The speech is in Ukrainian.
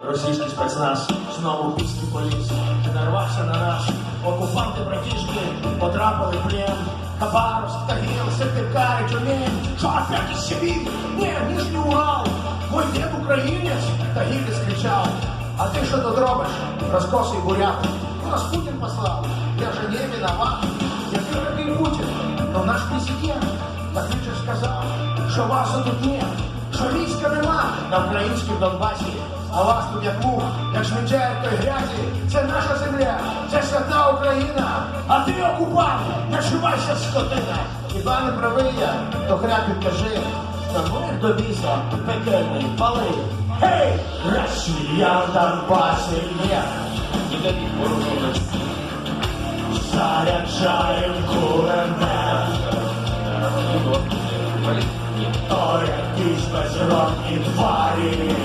Російський спецназ знову піски поліз, нарвався на нас. Окупанти братішки потрапили в плен. Хабаровск, Тагил, Сыктывкар и Тюмень. Что опять из Сибири? Нет, Нижний Урал. Мой дед украинец, Тагилец кричал. А ты что тут робишь, раскосый бурят? Нас Путин послал, я же не виноват. Я такий Путин, но наш президент, так він же сказав, що вас тут нет, що війська нема на українському Донбасі. А вас тут як мух, як шмінчають той грязі. Це наша земля, це свята Україна. А ти окупант, начувайся, скотина. Хіба не правий я, то хряк підкажи. Та до біса, пекельний, пали. Гей, Росія, Донбасі, є. Никаких вооруженных. Заряджаєм кулемет. То якісь безродні тварі.